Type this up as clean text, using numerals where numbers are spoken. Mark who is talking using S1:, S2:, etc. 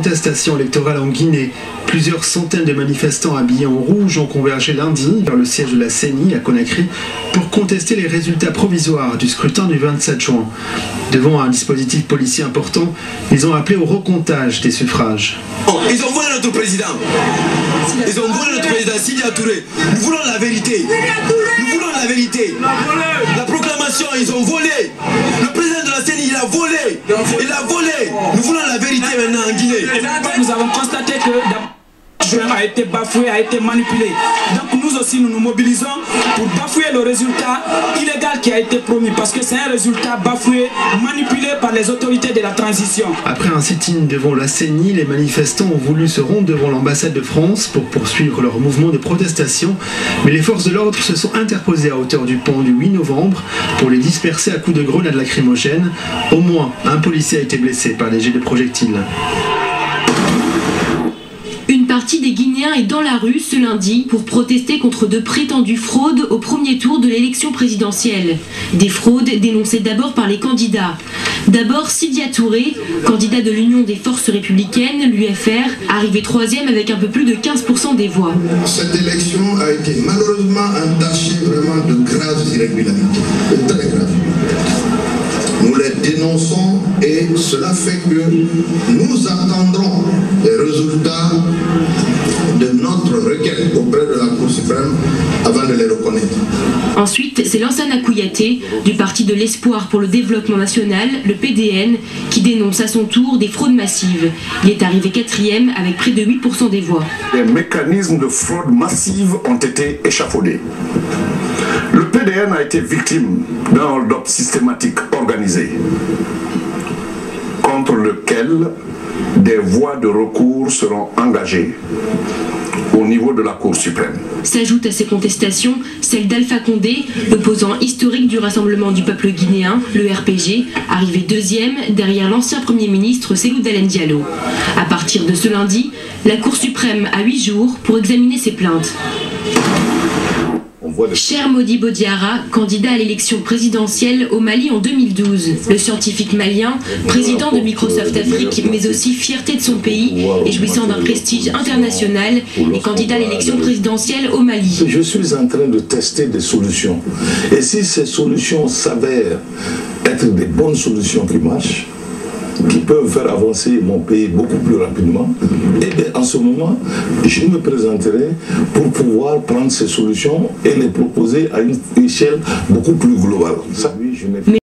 S1: contestation électorale en Guinée. Plusieurs centaines de manifestants habillés en rouge ont convergé lundi vers le siège de la CENI à Conakry pour contester les résultats provisoires du scrutin du 27 juin. Devant un dispositif policier important, ils ont appelé au recomptage des suffrages.
S2: Ils ont volé notre président. Ils ont volé notre président Sidya Touré. Nous voulons la vérité. Nous voulons la vérité. La proclamation, ils ont volé. Le président de la CENI, il a volé. Il a volé. Nous voulons la vérité maintenant en Guinée.
S3: Nous avons constaté que a été bafoué, a été manipulé. Donc nous aussi nous nous mobilisons pour bafouer le résultat illégal qui a été promis, parce que c'est un résultat bafoué, manipulé par les autorités de la transition.
S1: Après un sit-in devant la CENI, les manifestants ont voulu se rendre devant l'ambassade de France pour poursuivre leur mouvement de protestation, mais les forces de l'ordre se sont interposées à hauteur du pont du 8 novembre pour les disperser à coups de grenades lacrymogènes. Au moins un policier a été blessé par les jets de projectiles.
S4: Une partie des Guinéens est dans la rue ce lundi pour protester contre de prétendues fraudes au premier tour de l'élection présidentielle. Des fraudes dénoncées d'abord par les candidats. D'abord Sidya Touré, candidat de l'Union des forces républicaines, l'UFR, arrivé 3e avec un peu plus de 15% des voix.
S5: Cette élection a été malheureusement entachée vraiment de graves irrégularités, très graves. Nous les dénonçons et cela fait que nous attendrons les résultats de notre requête auprès de la Cour suprême avant de les reconnaître.
S4: Ensuite, c'est Lansana Kouyaté du Parti de l'Espoir pour le Développement National, le PDN, qui dénonce à son tour des fraudes massives. Il est arrivé 4e avec près de 8% des voix.
S6: Les mécanismes de fraude massive ont été échafaudés. Le PDN a été victime d'un hold-up systématique organisé, contre lequel des voies de recours seront engagées au niveau de la Cour suprême.
S4: S'ajoute à ces contestations celle d'Alpha Condé, l'opposant historique du Rassemblement du peuple guinéen, le RPG, arrivé 2e derrière l'ancien Premier ministre Cellou Dalein Diallo. À partir de ce lundi, la Cour suprême a 8 jours pour examiner ces plaintes. Cher Modibo Diarra, candidat à l'élection présidentielle au Mali en 2012. Le scientifique malien, président de Microsoft Afrique, mais aussi fierté de son pays et jouissant d'un prestige international, est candidat à l'élection présidentielle au Mali.
S7: Je suis en train de tester des solutions. Et si ces solutions s'avèrent être des bonnes solutions qui marchent, qui peuvent faire avancer mon pays beaucoup plus rapidement, et bien en ce moment, je me présenterai pour pouvoir prendre ces solutions et les proposer à une échelle beaucoup plus globale. Ça, oui, je